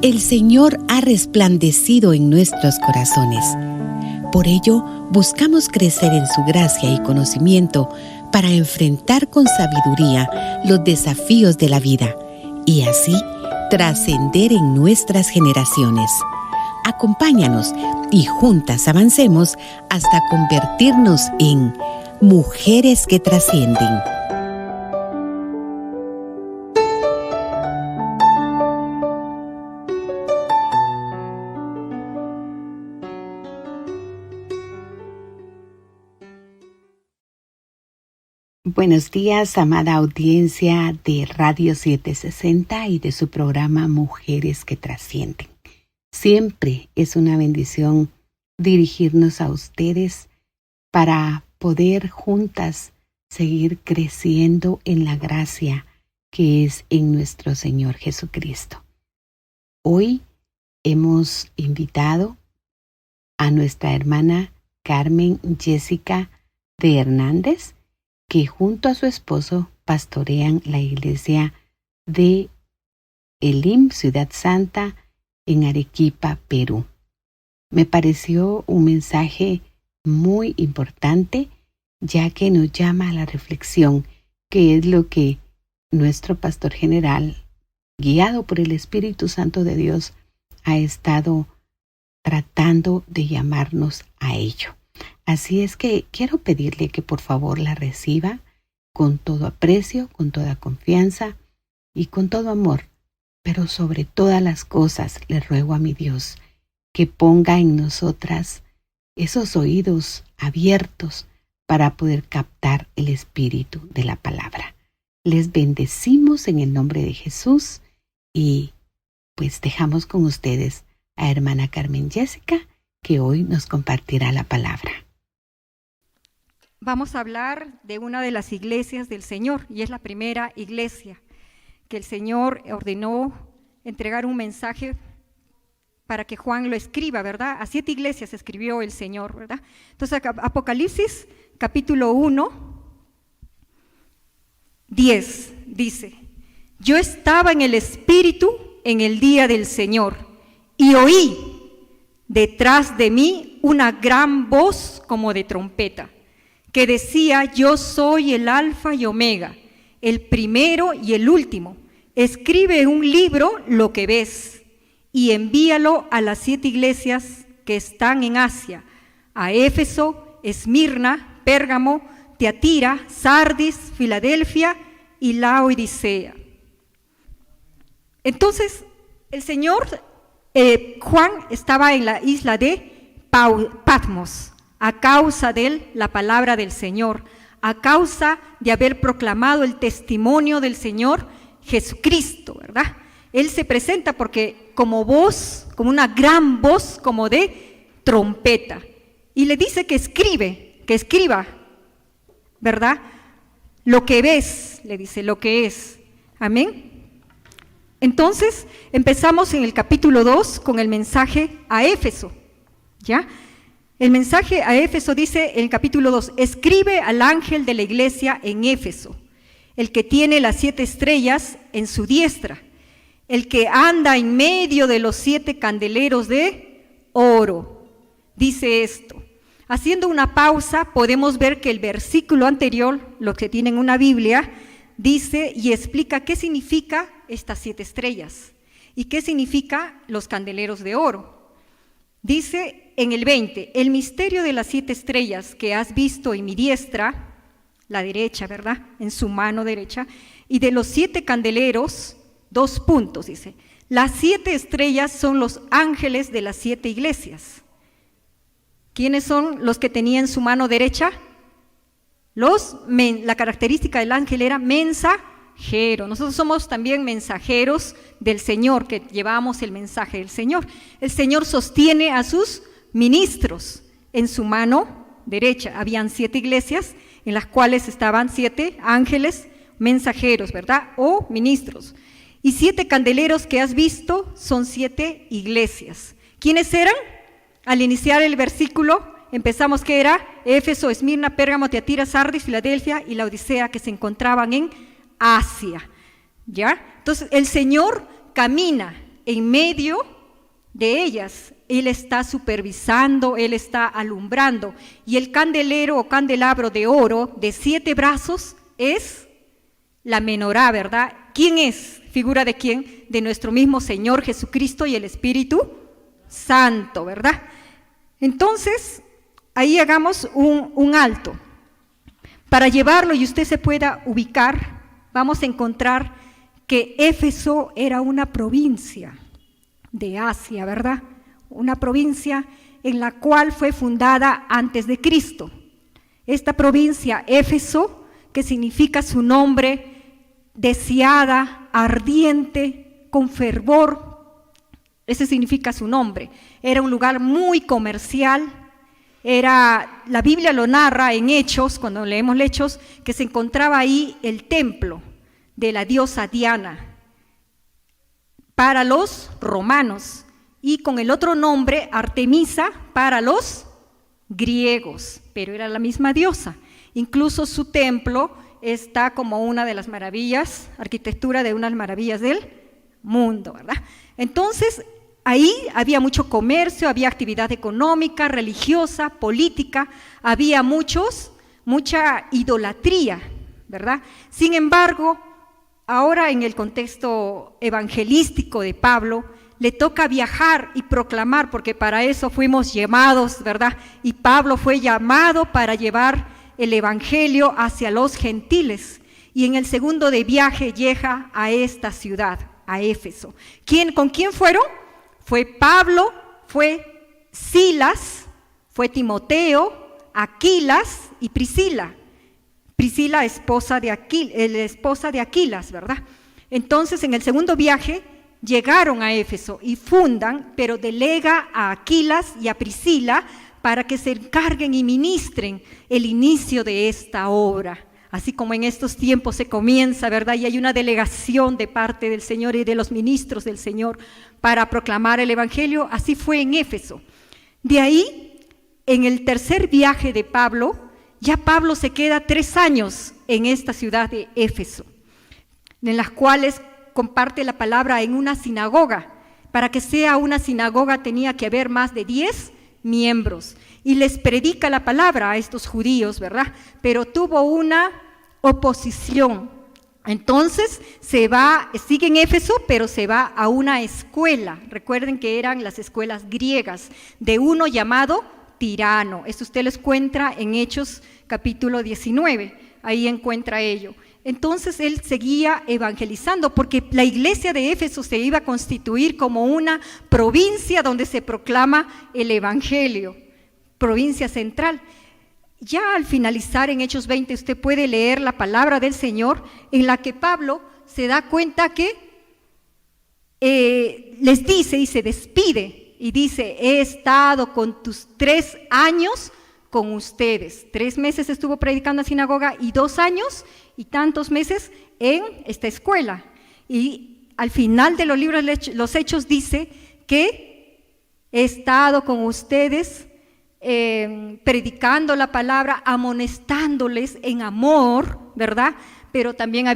el Señor ha resplandecido en nuestros corazones. Por ello, buscamos crecer en su gracia y conocimiento para enfrentar con sabiduría los desafíos de la vida y así trascender en nuestras generaciones. Acompáñanos y juntas avancemos hasta convertirnos en mujeres que trascienden. Buenos días, amada audiencia de Radio 760 y de su programa Mujeres que Trascienden. Siempre es una bendición dirigirnos a ustedes para poder juntas seguir creciendo en la gracia que es en nuestro Señor Jesucristo. Hoy hemos invitado a nuestra hermana Carmen Jessica de Hernández, que junto a su esposo pastorean la iglesia de Elim, Ciudad Santa, en Arequipa, Perú. Me pareció un mensaje muy importante, ya que nos llama a la reflexión, que es lo que nuestro pastor general, guiado por el Espíritu Santo de Dios, ha estado tratando de llamarnos a ello. Así es que quiero pedirle que por favor la reciba con todo aprecio, con toda confianza y con todo amor. Pero sobre todas las cosas le ruego a mi Dios que ponga en nosotras esos oídos abiertos para poder captar el espíritu de la palabra. Les bendecimos en el nombre de Jesús y pues dejamos con ustedes a hermana Carmen Jessica, que hoy nos compartirá la palabra. Vamos a hablar de una de las iglesias del Señor, y es la primera iglesia que el Señor ordenó entregar un mensaje para que Juan lo escriba, ¿verdad? A 7 iglesias escribió el Señor, ¿verdad? Entonces, Apocalipsis, capítulo 1, 10, dice: yo estaba en el Espíritu en el día del Señor, y oí detrás de mí una gran voz como de trompeta, que decía: yo soy el Alfa y Omega, el primero y el último. Escribe en un libro lo que ves y envíalo a las 7 iglesias que están en Asia: a Éfeso, Esmirna, Pérgamo, Tiatira, Sardis, Filadelfia y Laodicea. Entonces, el Señor, Juan estaba en la isla de Patmos, a causa de la palabra del Señor, a causa de haber proclamado el testimonio del Señor Jesucristo, ¿verdad? Él se presenta porque como voz, como una gran voz, como de trompeta, y le dice que escriba, ¿verdad? Lo que ves, le dice, lo que es. Amén. Entonces, empezamos en el capítulo 2 con el mensaje a Éfeso, ¿ya? El mensaje a Éfeso dice en el capítulo 2: escribe al ángel de la iglesia en Éfeso, el que tiene las 7 estrellas en su diestra, el que anda en medio de los 7 candeleros de oro. Dice esto. Haciendo una pausa, podemos ver que el versículo anterior, los que tienen una Biblia, dice y explica qué significa estas 7 estrellas y qué significa los candeleros de oro. Dice en el 20: el misterio de las 7 estrellas que has visto en mi diestra, la derecha, ¿verdad?, en su mano derecha, y de los 7 candeleros, 2 puntos, dice. Las 7 estrellas son los ángeles de las 7 iglesias. ¿Quiénes son los que tenía en su mano derecha? La característica del ángel era mensajero. Nosotros somos también mensajeros del Señor, que llevamos el mensaje del Señor. El Señor sostiene a sus ministros en su mano derecha. Habían 7 iglesias en las cuales estaban 7 ángeles mensajeros, ¿verdad? O ministros. Y 7 candeleros que has visto son 7 iglesias. ¿Quiénes eran? Al iniciar el versículo empezamos que era Éfeso, Esmirna, Pérgamo, Tiatira, Sardis, Filadelfia y Laodicea, que se encontraban en Asia, ¿ya? Entonces el Señor camina en medio de ellas. Él está supervisando, Él está alumbrando. Y el candelero o candelabro de oro de 7 brazos es la menorá, ¿verdad? ¿Quién es? ¿Figura de quién? De nuestro mismo Señor Jesucristo y el Espíritu Santo, ¿verdad? Entonces, ahí hagamos un alto. Para llevarlo y usted se pueda ubicar, vamos a encontrar que Éfeso era una provincia de Asia, ¿verdad? Una provincia en la cual fue fundada antes de Cristo. Esta provincia, Éfeso, que significa su nombre, deseada, ardiente, con fervor, ese significa su nombre. Era un lugar muy comercial. La Biblia lo narra en Hechos, cuando leemos Hechos, que se encontraba ahí el templo de la diosa Diana para los romanos y con el otro nombre Artemisa para los griegos, pero era la misma diosa. Incluso su templo está como una de las maravillas, arquitectura de unas maravillas del mundo, ¿verdad? Entonces, ahí había mucho comercio, había actividad económica, religiosa, política, había mucha idolatría, ¿verdad? Sin embargo, ahora en el contexto evangelístico de Pablo, le toca viajar y proclamar, porque para eso fuimos llamados, ¿verdad? Y Pablo fue llamado para llevar el evangelio hacia los gentiles. Y en el segundo de viaje llega a esta ciudad, a Éfeso. ¿Con quién fueron? Fue Pablo, fue Silas, fue Timoteo, Aquilas y Priscila. Priscila, esposa de Aquilas, ¿verdad? Entonces, en el segundo viaje, llegaron a Éfeso y fundan, pero delega a Aquilas y a Priscila para que se encarguen y ministren el inicio de esta obra. Así como en estos tiempos se comienza, ¿verdad? Y hay una delegación de parte del Señor y de los ministros del Señor para proclamar el Evangelio, así fue en Éfeso. De ahí, en el tercer viaje de Pablo, ya Pablo se queda 3 años en esta ciudad de Éfeso, en las cuales comparte la palabra en una sinagoga. Para que sea una sinagoga tenía que haber más de 10 miembros y les predica la palabra a estos judíos, ¿verdad? Pero tuvo una oposición. Entonces sigue en Éfeso, pero se va a una escuela. Recuerden que eran las escuelas griegas de uno llamado Tirano. Esto usted lo encuentra en Hechos capítulo 19, ahí encuentra ello. Entonces él seguía evangelizando porque la iglesia de Éfeso se iba a constituir como una provincia donde se proclama el evangelio, provincia central. Ya al finalizar en Hechos 20 usted puede leer la palabra del Señor en la que Pablo se da cuenta que les dice y se despide y dice: he estado con tus 3 años con ustedes. 3 meses estuvo predicando en la sinagoga y 2 años y tantos meses en esta escuela. Y al final de los libros los Hechos dice que he estado con ustedes predicando la palabra, amonestándoles en amor, ¿verdad? Pero también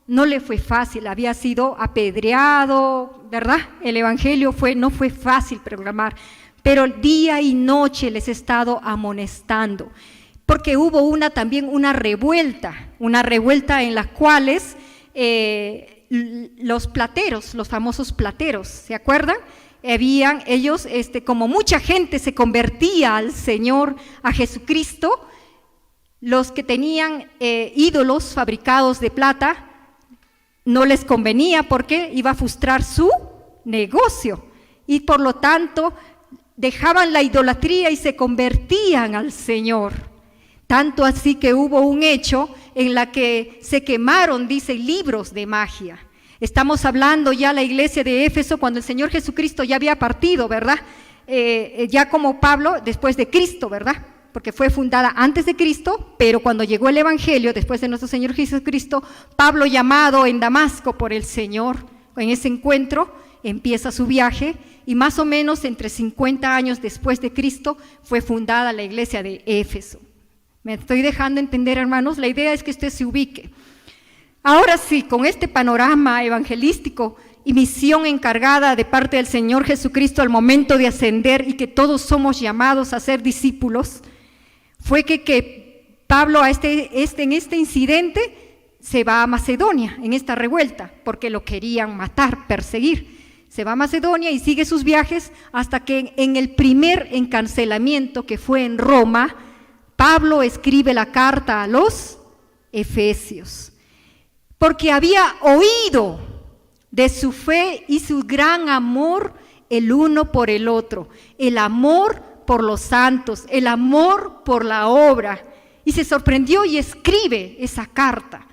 no le fue fácil, había sido apedreado, ¿verdad? El evangelio no fue fácil proclamar, pero día y noche les he estado amonestando, porque hubo también una revuelta en las cuales los plateros, los famosos plateros, ¿se acuerdan? Ellos, como mucha gente se convertía al Señor, a Jesucristo, los que tenían ídolos fabricados de plata, no les convenía porque iba a frustrar su negocio y por lo tanto dejaban la idolatría y se convertían al Señor. Tanto así que hubo un hecho en la que se quemaron, dice, libros de magia. Estamos hablando ya la iglesia de Éfeso cuando el Señor Jesucristo ya había partido, ¿verdad? Ya como Pablo, después de Cristo, ¿verdad? Porque fue fundada antes de Cristo, pero cuando llegó el Evangelio, después de nuestro Señor Jesucristo, Pablo, llamado en Damasco por el Señor, en ese encuentro, empieza su viaje y más o menos entre 50 años después de Cristo fue fundada la iglesia de Éfeso. ¿Me estoy dejando entender, hermanos? La idea es que usted se ubique. Ahora sí, con este panorama evangelístico y misión encargada de parte del Señor Jesucristo al momento de ascender y que todos somos llamados a ser discípulos, fue que Pablo en este incidente se va a Macedonia, en esta revuelta, porque lo querían matar, perseguir. Se va a Macedonia y sigue sus viajes hasta que en el primer encarcelamiento, que fue en Roma, Pablo escribe la carta a los Efesios, porque había oído de su fe y su gran amor el uno por el otro, el amor por los santos, el amor por la obra, y se sorprendió y escribe esa carta,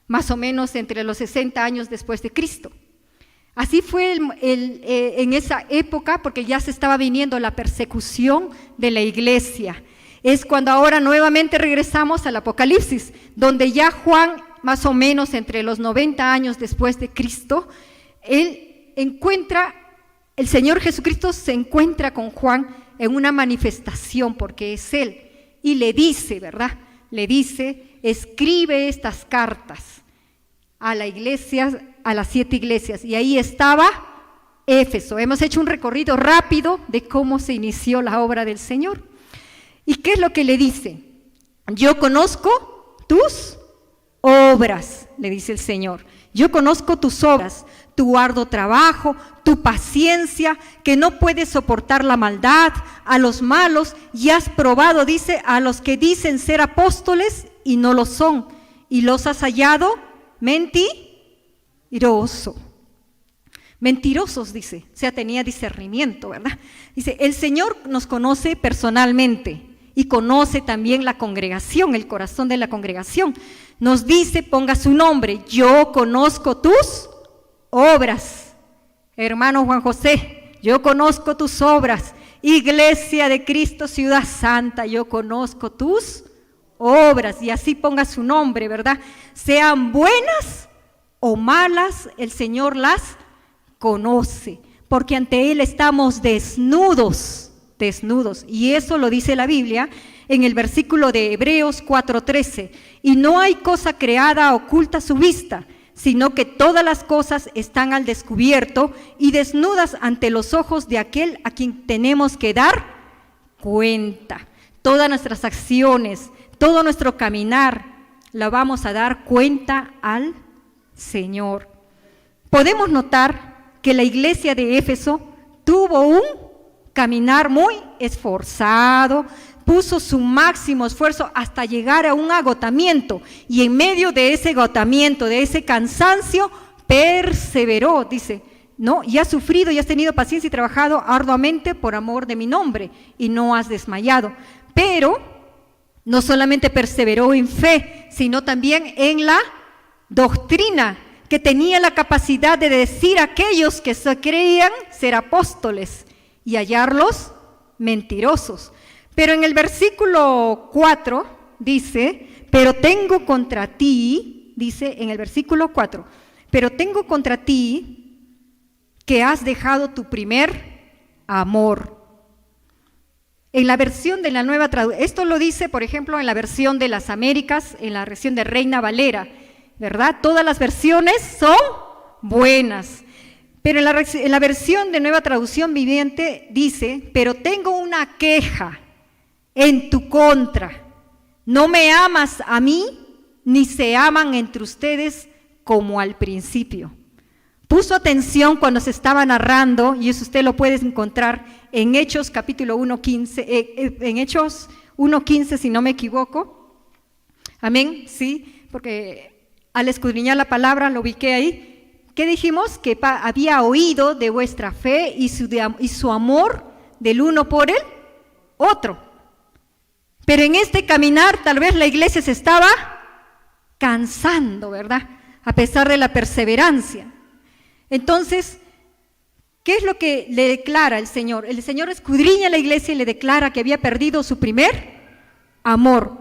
más o menos entre los 60 años después de Cristo. Así fue en esa época, porque ya se estaba viniendo la persecución de la iglesia. Es cuando ahora nuevamente regresamos al Apocalipsis, donde ya Juan, más o menos entre los 90 años después de Cristo, el Señor Jesucristo se encuentra con Juan en una manifestación, porque es Él, y le dice, ¿verdad? Le dice, escribe estas cartas a la iglesia, a las 7 iglesias, y ahí estaba Éfeso. Hemos hecho un recorrido rápido de cómo se inició la obra del Señor. ¿Y qué es lo que le dice? Yo conozco tus obras, le dice el Señor. Yo conozco tus obras, tu arduo trabajo, tu paciencia, que no puedes soportar la maldad, a los malos, y has probado, dice, a los que dicen ser apóstoles y no lo son, y los has hallado mentirosos, dice, o sea, tenía discernimiento, ¿verdad? Dice, el Señor nos conoce personalmente y conoce también la congregación, el corazón de la congregación. Nos dice, ponga su nombre, yo conozco tus obras. Hermano Juan José, yo conozco tus obras. Iglesia de Cristo, Ciudad Santa, yo conozco tus obras, y así ponga su nombre, ¿verdad? Sean buenas o malas, el Señor las conoce, porque ante Él estamos desnudos, y eso lo dice la Biblia en el versículo de Hebreos 4:13, y no hay cosa creada oculta a su vista, sino que todas las cosas están al descubierto y desnudas ante los ojos de aquel a quien tenemos que dar cuenta. Todas nuestras acciones, todo nuestro caminar, la vamos a dar cuenta al Señor. Podemos notar que la iglesia de Éfeso tuvo un caminar muy esforzado, puso su máximo esfuerzo hasta llegar a un agotamiento, y en medio de ese agotamiento, de ese cansancio, perseveró, dice, ¿no? Y has sufrido y has tenido paciencia y trabajado arduamente por amor de mi nombre, y no has desmayado. Pero no solamente perseveró en fe, sino también en la doctrina, que tenía la capacidad de decir a aquellos que se creían ser apóstoles y hallarlos mentirosos. Pero en el versículo 4 dice, pero tengo contra ti, dice en el versículo 4, pero tengo contra ti que has dejado tu primer amor. En la versión de la Nueva Traducción, esto lo dice, por ejemplo, en la versión de las Américas, en la versión de Reina Valera, ¿verdad? Todas las versiones son buenas. Pero en la versión de Nueva Traducción Viviente dice, pero tengo una queja en tu contra. No me amas a mí, ni se aman entre ustedes como al principio. Puso atención cuando se estaba narrando, y eso usted lo puede encontrar en Hechos capítulo 1:15, en Hechos 1:15 si no me equivoco. Amén, sí, porque al escudriñar la palabra lo ubiqué ahí. ¿Qué dijimos? Que había oído de vuestra fe y su amor del uno por el otro. Pero en este caminar tal vez la iglesia se estaba cansando, ¿verdad? A pesar de la perseverancia. Entonces, ¿qué es lo que le declara el Señor? El Señor escudriña a la iglesia y le declara que había perdido su primer amor.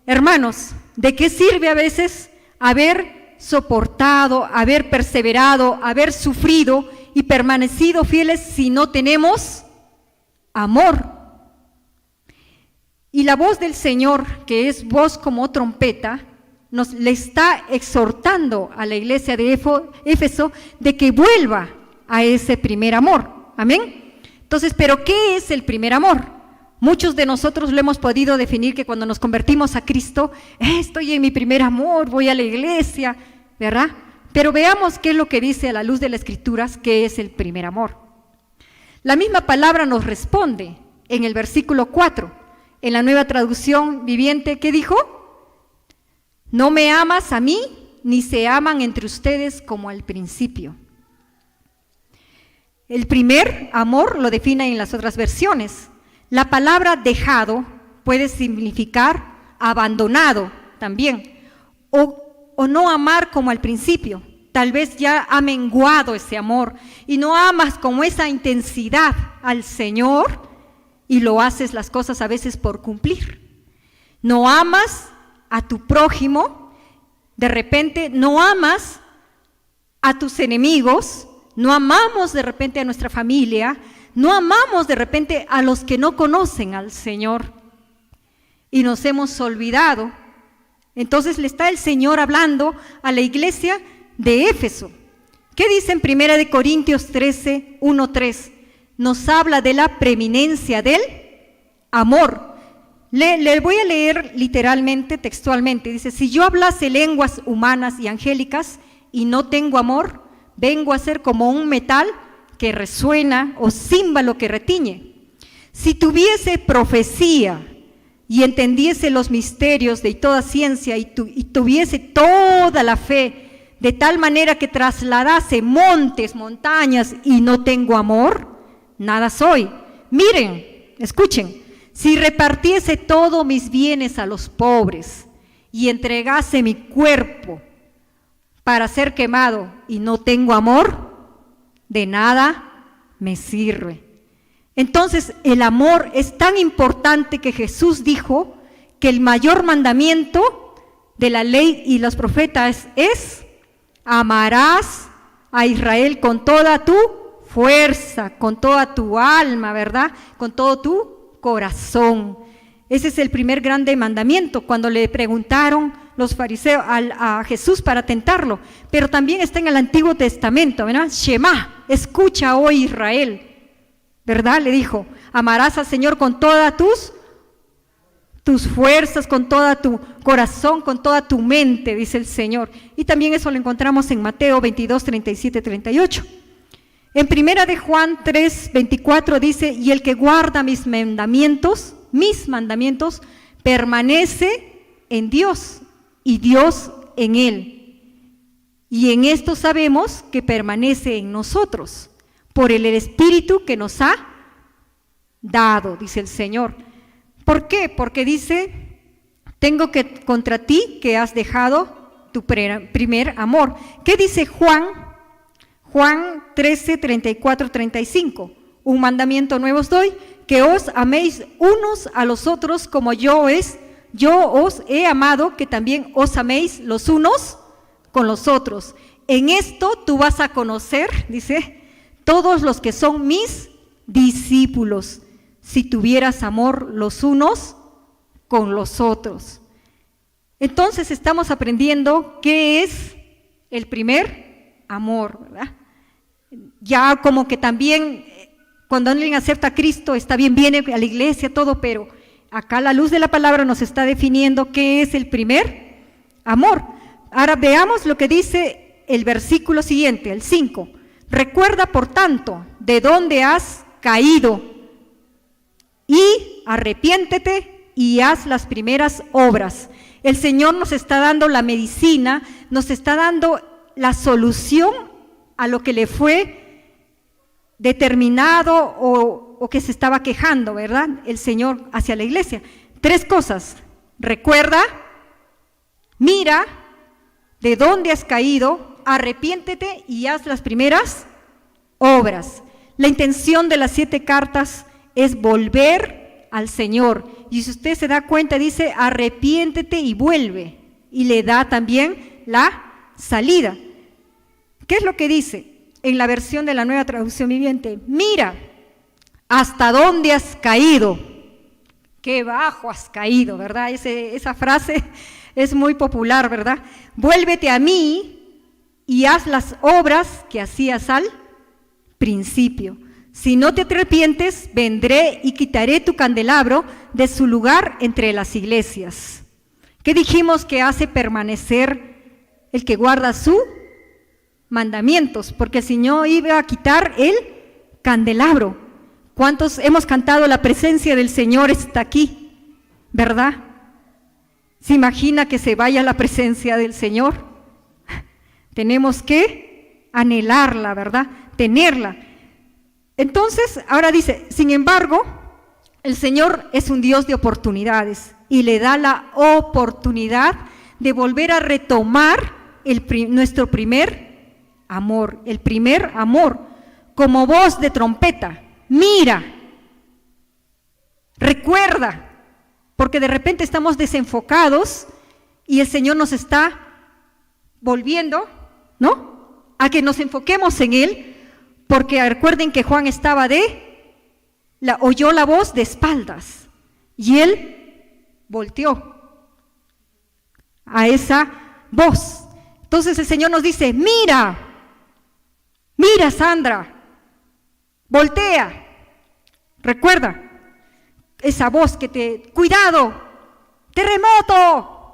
Hermanos, ¿de qué sirve a veces haber soportado, haber perseverado, haber sufrido y permanecido fieles si no tenemos amor? Y la voz del Señor, que es voz como trompeta, le está exhortando a la iglesia de Éfeso de que vuelva a ese primer amor. Amén. Entonces, ¿pero qué es el primer amor? Muchos de nosotros lo hemos podido definir que cuando nos convertimos a Cristo, estoy en mi primer amor, voy a la iglesia, ¿verdad? Pero veamos qué es lo que dice a la luz de las Escrituras, qué es el primer amor. La misma palabra nos responde en el versículo 4, en la Nueva Traducción Viviente, ¿qué dijo? No me amas a mí, ni se aman entre ustedes como al principio. El primer amor lo define en las otras versiones. La palabra dejado puede significar abandonado también, o no amar como al principio. Tal vez ya ha menguado ese amor y no amas con esa intensidad al Señor y lo haces las cosas a veces por cumplir. No amas a tu prójimo, de repente no amas a tus enemigos, no amamos de repente a nuestra familia, no amamos de repente a los que no conocen al Señor y nos hemos olvidado. Entonces le está el Señor hablando a la iglesia de Éfeso. ¿Qué dice en 1 Corintios 13, 1-3? Nos habla de la preeminencia del amor. Le voy a leer literalmente, textualmente. Dice, si yo hablase lenguas humanas y angélicas y no tengo amor, vengo a ser como un metal que resuena o címbalo que retiñe. Si tuviese profecía y entendiese los misterios de toda ciencia y tuviese toda la fe, de tal manera que trasladase montes, montañas y no tengo amor, nada soy. Miren, escuchen, si repartiese todos mis bienes a los pobres y entregase mi cuerpo para ser quemado y no tengo amor, de nada me sirve. Entonces el amor es tan importante que Jesús dijo que el mayor mandamiento de la ley y los profetas es: amarás a Israel con toda tu fuerza, con toda tu alma, ¿verdad? Con todo tu corazón. Ese es el primer grande mandamiento. Cuando le preguntaron los fariseos a Jesús para tentarlo, pero también está en el Antiguo Testamento, ¿verdad? Shema, escucha, oh Israel, ¿verdad? Le dijo, amarás al Señor con todas tus fuerzas, con todo tu corazón, con toda tu mente, dice el Señor. Y también eso lo encontramos en Mateo 22, 37, 38. En 1 de Juan 3, 24 dice, y el que guarda mis mandamientos, permanece en Dios y Dios en él. Y en esto sabemos que permanece en nosotros, por el Espíritu que nos ha dado, dice el Señor. ¿Por qué? Porque dice, tengo que contra ti que has dejado tu primer amor. ¿Qué dice Juan? Juan 13, 34, 35. Un mandamiento nuevo os doy, que os améis unos a los otros como yo os he amado, que también os améis los unos con los otros. En esto tú vas a conocer, dice, todos los que son mis discípulos, si tuvieras amor los unos con los otros. Entonces estamos aprendiendo qué es el primer amor, ¿verdad? Ya como que también cuando alguien acepta a Cristo, está bien, viene a la iglesia, todo, pero acá la luz de la palabra nos está definiendo qué es el primer amor. Ahora veamos lo que dice el versículo siguiente, el 5. Recuerda, por tanto, de dónde has caído y arrepiéntete y haz las primeras obras. El Señor nos está dando la medicina, nos está dando la solución a lo que le fue determinado o que se estaba quejando, ¿verdad? El Señor hacia la iglesia. 3 cosas. Recuerda, mira de dónde has caído, arrepiéntete y haz las primeras obras. La intención de las 7 cartas es volver al Señor. Y si usted se da cuenta, dice arrepiéntete y vuelve. Y le da también la salida. ¿Qué es lo que dice? En la versión de la Nueva Traducción Viviente, mira hasta dónde has caído, qué bajo has caído, ¿verdad? Esa frase Es muy popular, ¿verdad? Vuélvete a mí y haz las obras que hacías al principio. Si no te arrepientes, vendré y quitaré tu candelabro de su lugar entre las iglesias. ¿Qué dijimos que hace permanecer el que guarda sus mandamientos? Porque el Señor iba a quitar el candelabro. ¿Cuántos hemos cantado la presencia del Señor está aquí? ¿Verdad? ¿Se imagina que se vaya la presencia del Señor? Tenemos que anhelarla, ¿verdad? Tenerla. Entonces, ahora dice, sin embargo, el Señor es un Dios de oportunidades y le da la oportunidad de volver a retomar nuestro primer amor, el primer amor, como voz de trompeta. Mira, recuerda, porque de repente estamos desenfocados y el Señor nos está volviendo, ¿no?, a que nos enfoquemos en Él, porque recuerden que Juan estaba oyó la voz de espaldas y él volteó a esa voz. Entonces el Señor nos dice, mira Sandra, voltea, recuerda esa voz que cuidado, terremoto,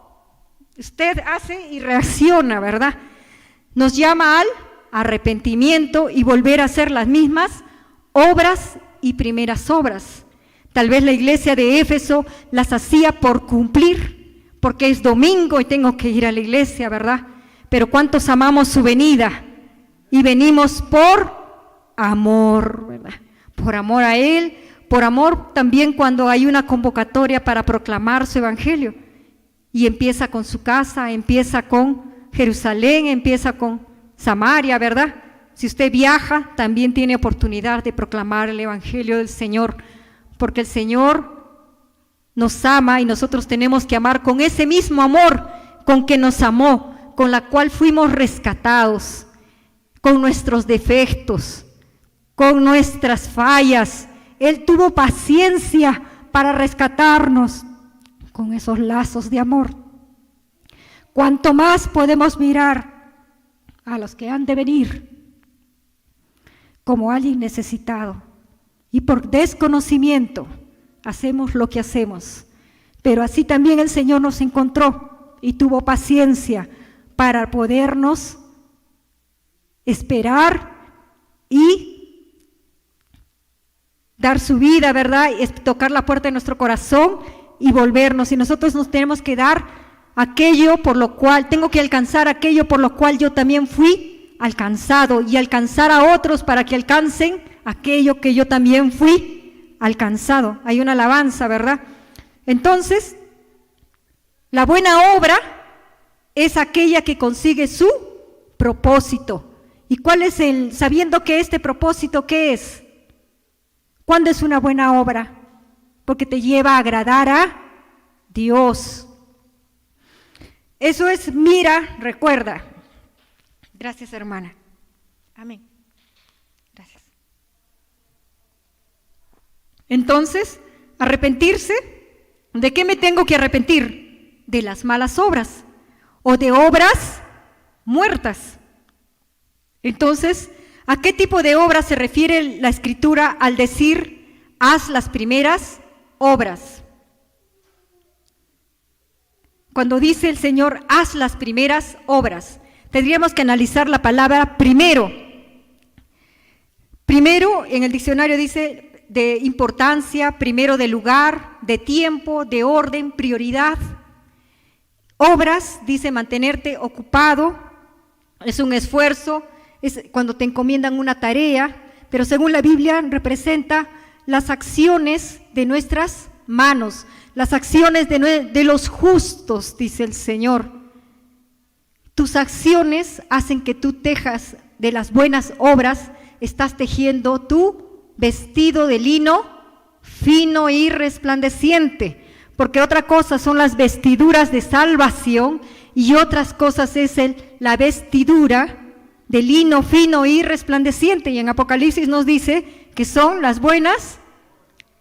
usted hace y reacciona, ¿verdad? Nos llama al arrepentimiento y volver a hacer las mismas obras y primeras obras. Tal vez la iglesia de Éfeso las hacía por cumplir, porque es domingo y tengo que ir a la iglesia, ¿verdad? Pero ¿cuántos amamos su venida? Y venimos por amor, ¿verdad? Por amor a Él, por amor también cuando hay una convocatoria para proclamar su evangelio. Y empieza con su casa, empieza con Jerusalén, empieza con Samaria, ¿verdad? Si usted viaja, también tiene oportunidad de proclamar el evangelio del Señor, porque el Señor nos ama y nosotros tenemos que amar con ese mismo amor con que nos amó, con la cual fuimos rescatados, con nuestros defectos, con nuestras fallas. Él tuvo paciencia para rescatarnos con esos lazos de amor. ¿Cuánto más podemos mirar a los que han de venir como alguien necesitado? Y por desconocimiento hacemos lo que hacemos, pero así también el Señor nos encontró y tuvo paciencia para podernos esperar y dar su vida, ¿verdad? Tocar la puerta de nuestro corazón y volvernos. Y nosotros nos tenemos que dar aquello por lo cual, tengo que alcanzar aquello por lo cual yo también fui alcanzado y alcanzar a otros para que alcancen aquello que yo también fui alcanzado. Hay una alabanza, ¿verdad? Entonces, la buena obra es aquella que consigue su propósito. ¿Y cuál es sabiendo que este propósito qué es? ¿Cuándo es una buena obra? Porque te lleva a agradar a Dios. Eso es, mira, recuerda. Gracias, hermana. Amén. Gracias. Entonces, arrepentirse, ¿de qué me tengo que arrepentir? De las malas obras o de obras muertas. Entonces, ¿a qué tipo de obras se refiere la Escritura al decir, haz las primeras obras? Cuando dice el Señor, haz las primeras obras, tendríamos que analizar la palabra primero. Primero, en el diccionario dice de importancia, primero de lugar, de tiempo, de orden, prioridad. Obras, dice mantenerte ocupado, es un esfuerzo, es cuando te encomiendan una tarea, pero según la Biblia representa las acciones de nuestras manos, las acciones de los justos, dice el Señor. Tus acciones hacen que tú tejas de las buenas obras, estás tejiendo tu vestido de lino fino y resplandeciente, porque otra cosa son las vestiduras de salvación y otras cosas es la vestidura de lino fino y resplandeciente, y en Apocalipsis nos dice que son las buenas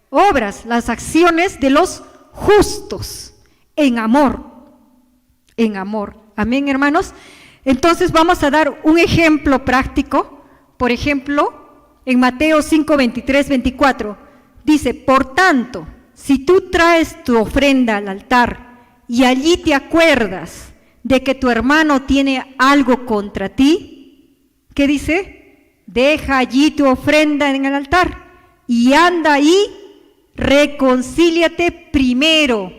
obras, las acciones de los justos en amor. en amor. Amén, hermanos. Entonces vamos a dar un ejemplo práctico. Por ejemplo, en Mateo 5, 23, 24, dice: por tanto, si tú traes tu ofrenda al altar y allí te acuerdas de que tu hermano tiene algo contra ti, ¿qué dice? Deja allí tu ofrenda en el altar y anda y reconcíliate primero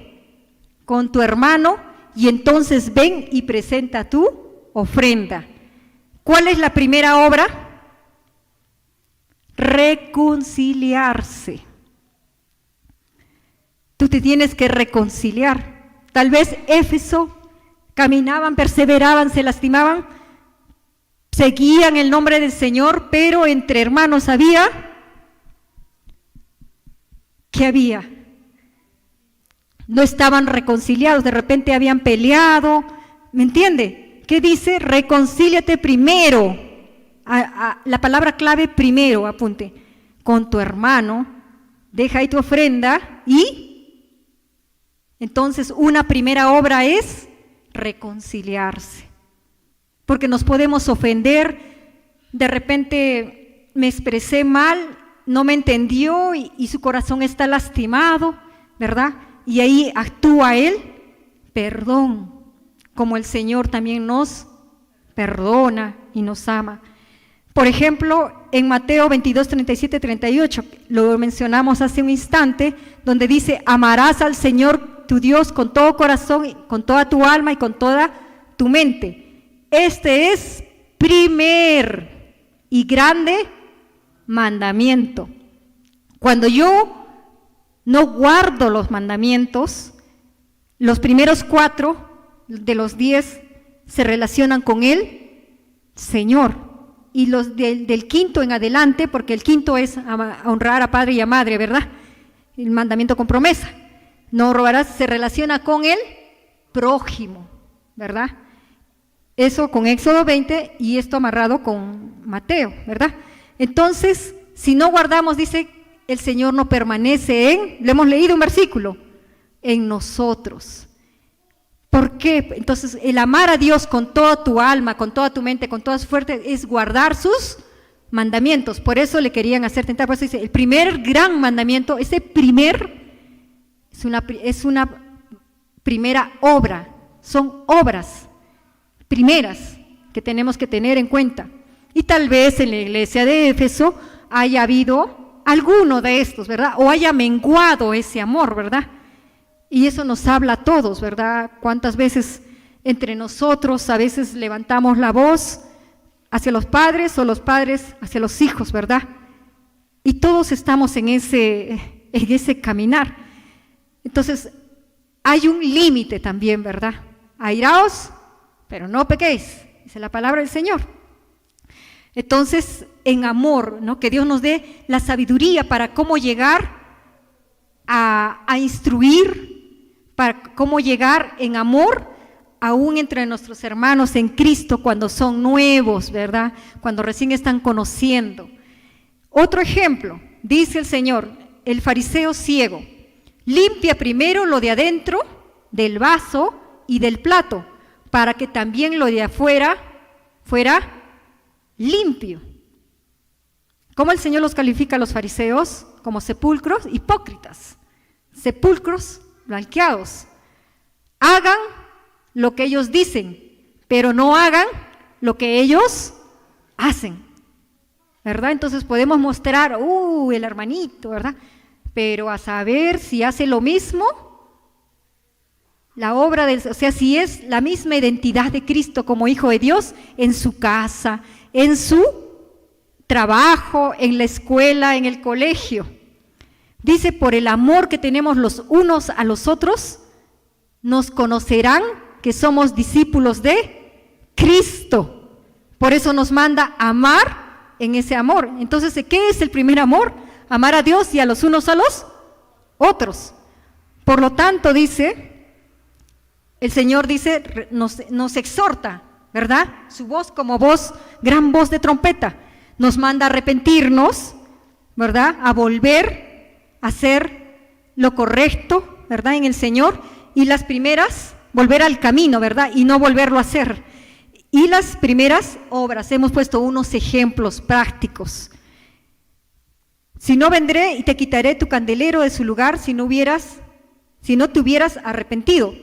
con tu hermano y entonces ven y presenta tu ofrenda. ¿Cuál es la primera obra? Reconciliarse. Tú te tienes que reconciliar. Tal vez Éfeso caminaban, perseveraban, se lastimaban, seguían el nombre del Señor, pero entre hermanos ¿qué había? No estaban reconciliados, de repente habían peleado, ¿me entiende? ¿Qué dice? Reconcíliate primero. La palabra clave primero, apunte, con tu hermano, deja ahí tu ofrenda y entonces una primera obra es reconciliarse, porque nos podemos ofender, de repente me expresé mal, no me entendió y su corazón está lastimado, ¿verdad? Y ahí actúa él, perdón, como el Señor también nos perdona y nos ama. Por ejemplo, en Mateo 22, 37, 38, lo mencionamos hace un instante, donde dice: amarás al Señor tu Dios con todo corazón, con toda tu alma y con toda tu mente. Este es primer y grande mandamiento. Cuando yo no guardo los mandamientos, los primeros 4 de los 10 se relacionan con el Señor. Y los del quinto en adelante, porque el quinto es honrar a padre y a madre, ¿verdad? El mandamiento con promesa. No robarás, se relaciona con el prójimo, ¿verdad? Eso con Éxodo 20 y esto amarrado con Mateo, ¿verdad? Entonces, si no guardamos, dice, el Señor no permanece lo hemos leído un versículo, en nosotros. ¿Por qué? Entonces, el amar a Dios con toda tu alma, con toda tu mente, con todas tus fuerzas, es guardar sus mandamientos. Por eso le querían hacer tentar. Por eso dice, el primer gran mandamiento, ese primer, es una primera obra. Son obras primeras que tenemos que tener en cuenta. Y tal vez en la iglesia de Éfeso haya habido alguno de estos, ¿verdad? O haya menguado ese amor, ¿verdad? Y eso nos habla a todos, ¿verdad? Cuántas veces entre nosotros a veces levantamos la voz hacia los padres o los padres hacia los hijos, ¿verdad? Y todos estamos en ese caminar. Entonces, hay un límite también, ¿verdad? Airaos, pero no pequéis, dice la palabra del Señor. Entonces, en amor, ¿no? Que Dios nos dé la sabiduría para cómo llegar a instruir, para cómo llegar en amor, aún entre nuestros hermanos en Cristo cuando son nuevos, ¿verdad? Cuando recién están conociendo. Otro ejemplo, dice el Señor, el fariseo ciego, limpia primero lo de adentro del vaso y del plato, para que también lo de afuera fuera limpio. ¿Cómo el Señor los califica a los fariseos? Como sepulcros hipócritas, sepulcros blanqueados. Hagan lo que ellos dicen, pero no hagan lo que ellos hacen, ¿verdad? Entonces podemos mostrar, el hermanito, ¿verdad? Pero a saber si hace lo mismo, la obra o sea, si es la misma identidad de Cristo como Hijo de Dios en su casa, en su trabajo, en la escuela, en el colegio. Dice, por el amor que tenemos los unos a los otros, nos conocerán que somos discípulos de Cristo. Por eso nos manda amar en ese amor. Entonces, ¿qué es el primer amor? Amar a Dios y a los unos a los otros. Por lo tanto, dice, el Señor dice, nos exhorta, ¿verdad? Su voz como voz, gran voz de trompeta, nos manda a arrepentirnos, ¿verdad? A volver hacer lo correcto, ¿verdad? En el Señor, y las primeras volver al camino, ¿verdad? Y no volverlo a hacer. Y las primeras obras, hemos puesto unos ejemplos prácticos. Si no vendré y te quitaré tu candelero de su lugar si no te hubieras arrepentido.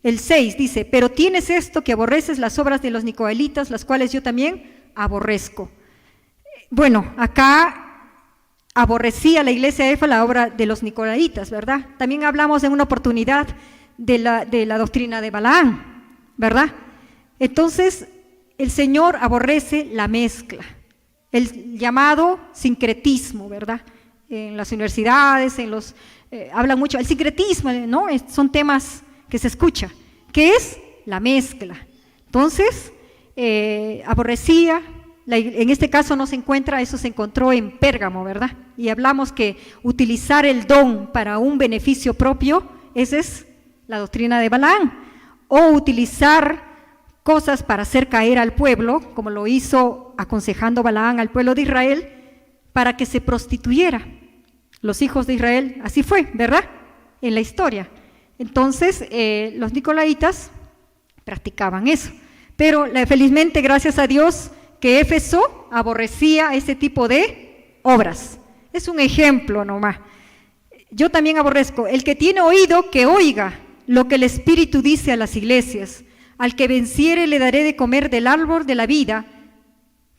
El 6 dice, pero tienes esto, que aborreces las obras de los nicolaítas, las cuales yo también aborrezco. Bueno, acá aborrecía la iglesia de Éfeso la obra de los nicolaítas, ¿verdad? También hablamos en una oportunidad de la doctrina de Balaam, ¿verdad? Entonces, el Señor aborrece la mezcla, el llamado sincretismo, ¿verdad? En las universidades, hablan mucho, el sincretismo, ¿no? Son temas que se escucha, que es la mezcla. Entonces, aborrecía, en este caso no se encuentra, eso se encontró en Pérgamo, ¿verdad? Y hablamos que utilizar el don para un beneficio propio, esa es la doctrina de Balaam, o utilizar cosas para hacer caer al pueblo, como lo hizo aconsejando Balaam al pueblo de Israel, para que se prostituyera. Los hijos de Israel, así fue, ¿verdad? En la historia. Entonces, los nicolaítas practicaban eso. Pero felizmente, gracias a Dios, que Éfeso aborrecía ese tipo de obras. Es un ejemplo nomás. Yo también aborrezco. El que tiene oído, que oiga lo que el Espíritu dice a las iglesias. Al que venciere le daré de comer del árbol de la vida.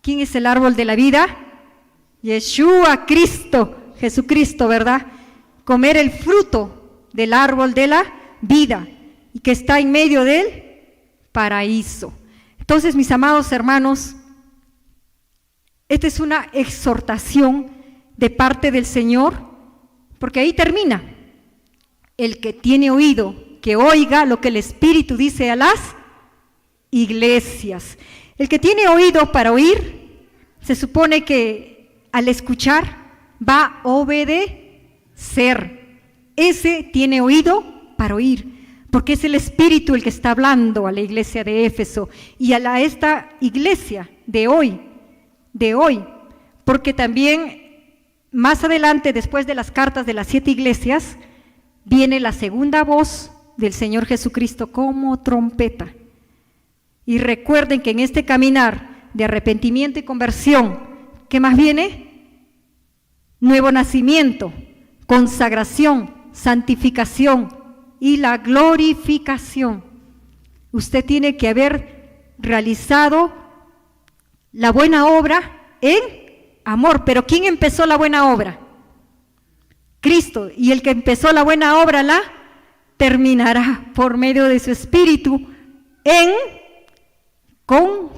¿Quién es el árbol de la vida? Yeshua, Cristo, Jesucristo, ¿verdad? Comer el fruto del árbol de la vida y que está en medio del paraíso. Entonces, mis amados hermanos, esta es una exhortación de parte del Señor, porque ahí termina. El que tiene oído, que oiga lo que el Espíritu dice a las iglesias. El que tiene oído para oír, se supone que al escuchar va a obedecer. Ese tiene oído para oír, porque es el Espíritu el que está hablando a la iglesia de Éfeso y a esta iglesia de hoy, porque también más adelante, después de las cartas de las 7 iglesias, viene la segunda voz del Señor Jesucristo como trompeta. Y recuerden que en este caminar de arrepentimiento y conversión, ¿qué más viene? Nuevo nacimiento, consagración, santificación y la glorificación. Usted tiene que haber realizado la buena obra en amor. Pero ¿quién empezó la buena obra? Cristo. Y el que empezó la buena obra la terminará por medio de su Espíritu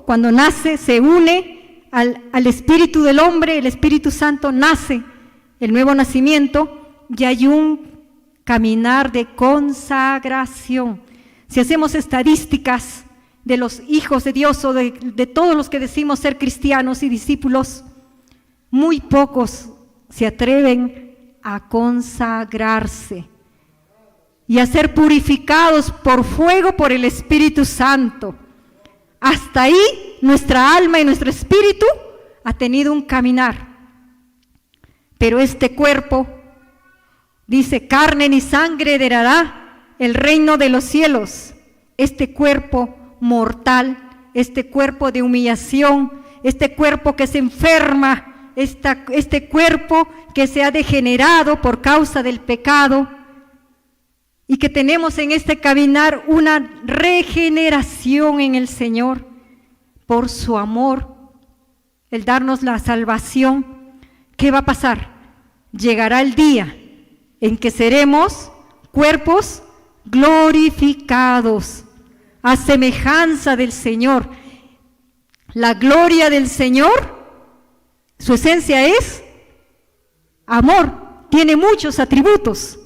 cuando nace, se une al Espíritu del hombre, el Espíritu Santo nace, el nuevo nacimiento, y hay un caminar de consagración. Si hacemos estadísticas de los hijos de Dios o de todos los que decimos ser cristianos y discípulos, muy pocos se atreven a consagrarse y a ser purificados por fuego por el Espíritu Santo. Hasta ahí nuestra alma y nuestro espíritu ha tenido un caminar. Pero este cuerpo, dice, carne ni sangre heredará el reino de los cielos. Este cuerpo mortal, este cuerpo de humillación, este cuerpo que se enferma, este cuerpo que se ha degenerado por causa del pecado, y que tenemos en este caminar una regeneración en el Señor por su amor, el darnos la salvación. ¿Qué va a pasar? Llegará el día en que seremos cuerpos glorificados a semejanza del Señor. La gloria del Señor, su esencia es amor, tiene muchos atributos.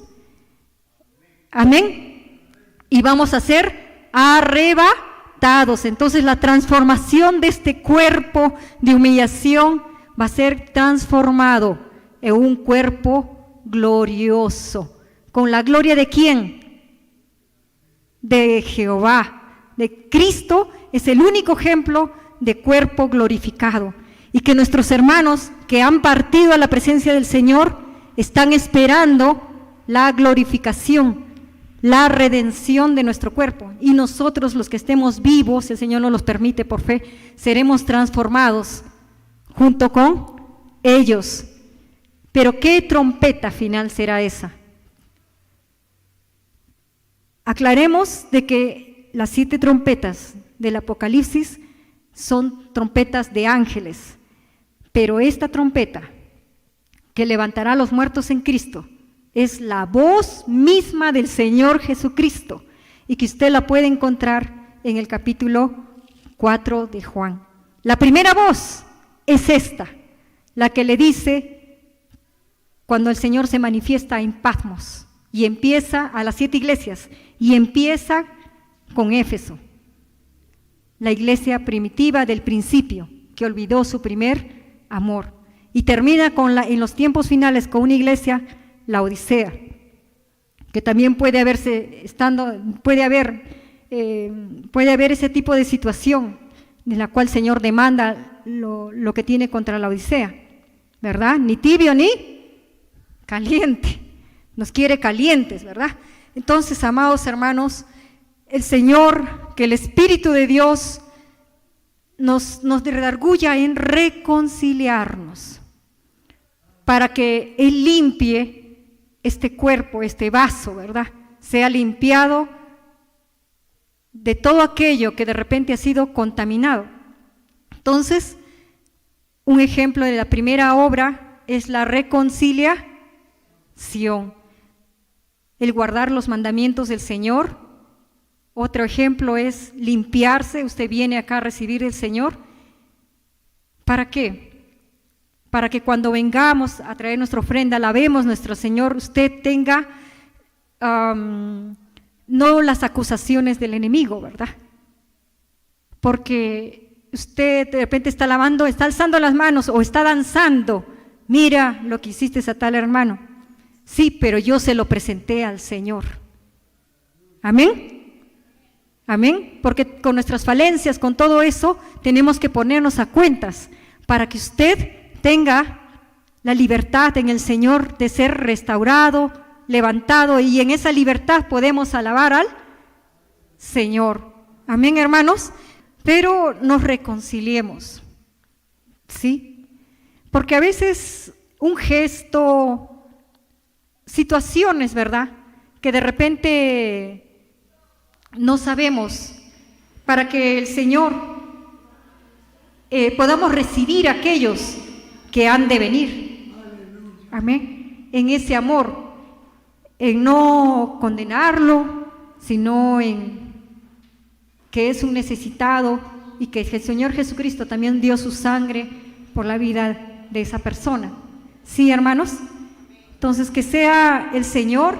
Amén. Y vamos a ser arrebatados. Entonces la transformación de este cuerpo de humillación va a ser transformado en un cuerpo glorioso. ¿Con la gloria de quién? De Jehová. De Cristo es el único ejemplo de cuerpo glorificado. Y que nuestros hermanos que han partido a la presencia del Señor están esperando la glorificación, la redención de nuestro cuerpo. Y nosotros, los que estemos vivos, el Señor nos los permite por fe, seremos transformados junto con ellos. Pero ¿qué trompeta final será esa? Aclaremos de que las 7 trompetas del Apocalipsis son trompetas de ángeles, pero esta trompeta que levantará a los muertos en Cristo es la voz misma del Señor Jesucristo, y que usted la puede encontrar en el capítulo 4 de Juan. La primera voz es esta, la que le dice cuando el Señor se manifiesta en Patmos y empieza a las 7 iglesias, y empieza con Éfeso, la iglesia primitiva del principio, que olvidó su primer amor, y termina en los tiempos finales con una iglesia, la Odisea, que también puede haber ese tipo de situación en la cual el Señor demanda lo que tiene contra la Odisea, ¿verdad? Ni tibio ni caliente, nos quiere calientes, ¿verdad? Entonces, amados hermanos, el Señor, que el Espíritu de Dios nos redarguya en reconciliarnos, para que Él limpie este cuerpo, este vaso, ¿verdad? Sea limpiado de todo aquello que de repente ha sido contaminado. Entonces, un ejemplo de la primera obra es la reconciliación, el guardar los mandamientos del Señor. Otro ejemplo es limpiarse. Usted viene acá a recibir el Señor. ¿Para qué? Para que cuando vengamos a traer nuestra ofrenda, alabemos nuestro Señor, usted tenga no las acusaciones del enemigo, ¿verdad? Porque usted de repente está alabando, está alzando las manos o está danzando. Mira lo que hiciste a tal hermano. Sí, pero yo se lo presenté al Señor. Amén. Amén. Porque con nuestras falencias, con todo eso, tenemos que ponernos a cuentas para que usted tenga la libertad en el Señor de ser restaurado, levantado, y en esa libertad podemos alabar al Señor. Amén, hermanos. Pero nos reconciliemos, ¿sí? Porque a veces un gesto, situaciones, ¿verdad?, que de repente no sabemos, para que el Señor podamos recibir a aquellos que han de venir. Amén. En ese amor, en no condenarlo, sino en que es un necesitado y que el Señor Jesucristo también dio su sangre por la vida de esa persona. ¿Sí, hermanos? Entonces, que sea el Señor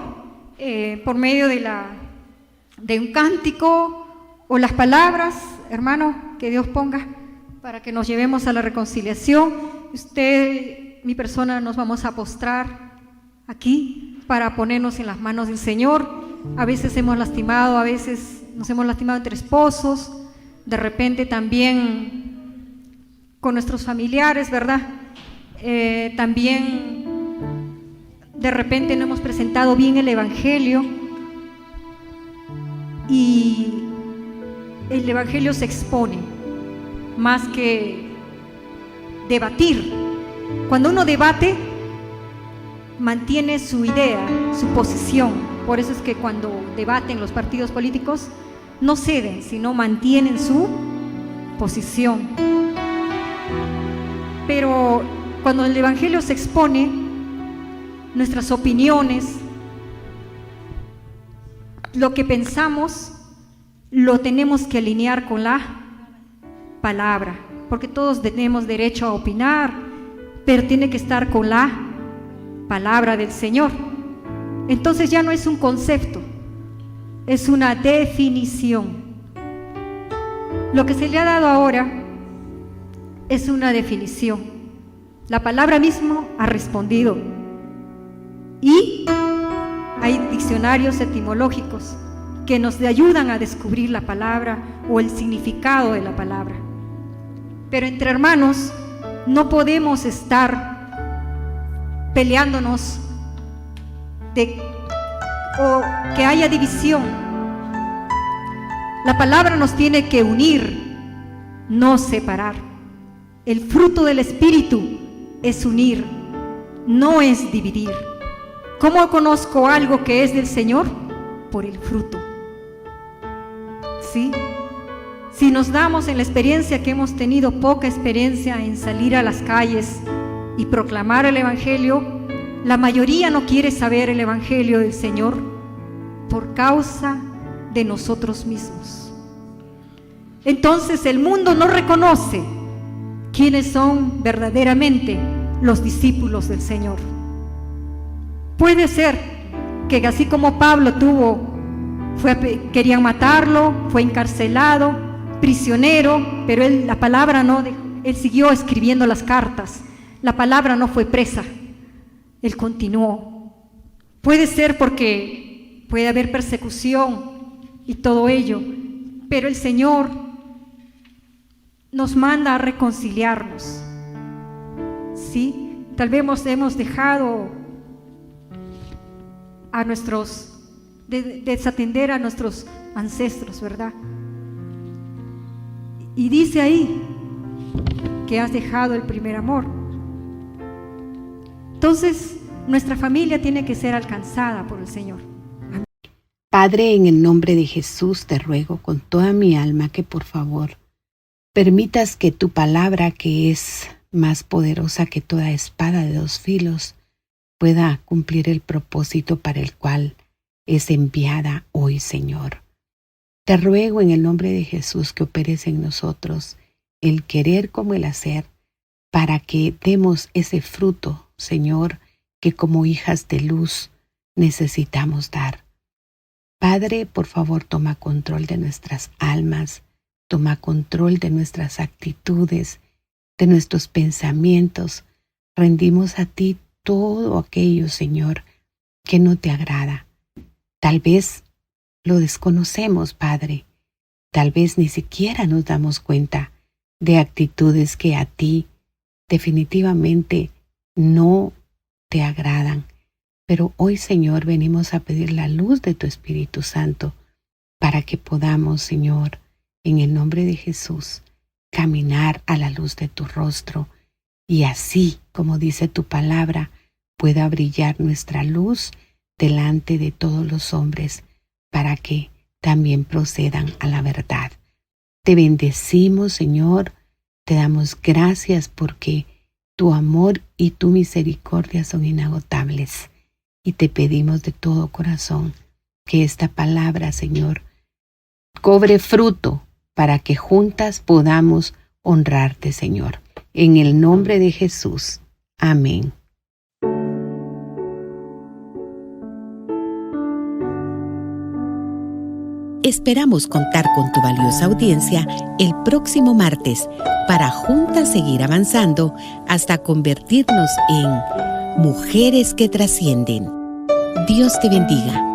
por medio de un cántico o las palabras, hermano, que Dios ponga para que nos llevemos a la reconciliación. Usted, mi persona, nos vamos a postrar aquí para ponernos en las manos del Señor. A veces hemos lastimado, a veces nos hemos lastimado entre esposos, de repente también con nuestros familiares, ¿verdad? También de repente no hemos presentado bien el Evangelio, y el Evangelio se expone más que debatir. Cuando uno debate, mantiene su idea, su posición. Por eso es que cuando debaten los partidos políticos, no ceden, sino mantienen su posición. Pero cuando el Evangelio se expone, nuestras opiniones, lo que pensamos, lo tenemos que alinear con la palabra, porque todos tenemos derecho a opinar, pero tiene que estar con la palabra del Señor. Entonces ya no es un concepto, es una definición. Lo que se le ha dado ahora es una definición. La palabra mismo ha respondido, y hay diccionarios etimológicos que nos ayudan a descubrir la palabra o el significado de la palabra. Pero entre hermanos no podemos estar peleándonos de o que haya división. La palabra nos tiene que unir, no separar. El fruto del Espíritu es unir, no es dividir. ¿Cómo conozco algo que es del Señor? Por el fruto. ¿Sí? Si nos damos en la experiencia que hemos tenido, poca experiencia en salir a las calles y proclamar el Evangelio, la mayoría no quiere saber el Evangelio del Señor por causa de nosotros mismos. Entonces el mundo no reconoce quiénes son verdaderamente los discípulos del Señor. Puede ser que así como Pablo querían matarlo, fue encarcelado, prisionero, pero la palabra no, él siguió escribiendo las cartas. La palabra no fue presa, él continuó. Puede ser porque puede haber persecución y todo ello, pero el Señor nos manda a reconciliarnos. ¿Sí? Tal vez hemos dejado a desatender a nuestros ancestros, ¿verdad? Y dice ahí que has dejado el primer amor. Entonces, nuestra familia tiene que ser alcanzada por el Señor. Padre, en el nombre de Jesús te ruego con toda mi alma que por favor permitas que tu palabra, que es más poderosa que toda espada de dos filos, pueda cumplir el propósito para el cual es enviada hoy, Señor. Te ruego en el nombre de Jesús que operes en nosotros el querer como el hacer, para que demos ese fruto, Señor, que como hijas de luz necesitamos dar. Padre, por favor, toma control de nuestras almas, toma control de nuestras actitudes, de nuestros pensamientos. Rendimos a ti todo aquello, Señor, que no te agrada. Tal vez lo desconocemos, Padre. Tal vez ni siquiera nos damos cuenta de actitudes que a ti definitivamente no te agradan. Pero hoy, Señor, venimos a pedir la luz de tu Espíritu Santo para que podamos, Señor, en el nombre de Jesús, caminar a la luz de tu rostro y así, como dice tu palabra, pueda brillar nuestra luz delante de todos los hombres para que también procedan a la verdad. Te bendecimos, Señor, te damos gracias porque tu amor y tu misericordia son inagotables. Y te pedimos de todo corazón que esta palabra, Señor, cobre fruto para que juntas podamos honrarte, Señor. En el nombre de Jesús. Amén. Esperamos contar con tu valiosa audiencia el próximo martes para juntas seguir avanzando hasta convertirnos en mujeres que trascienden. Dios te bendiga.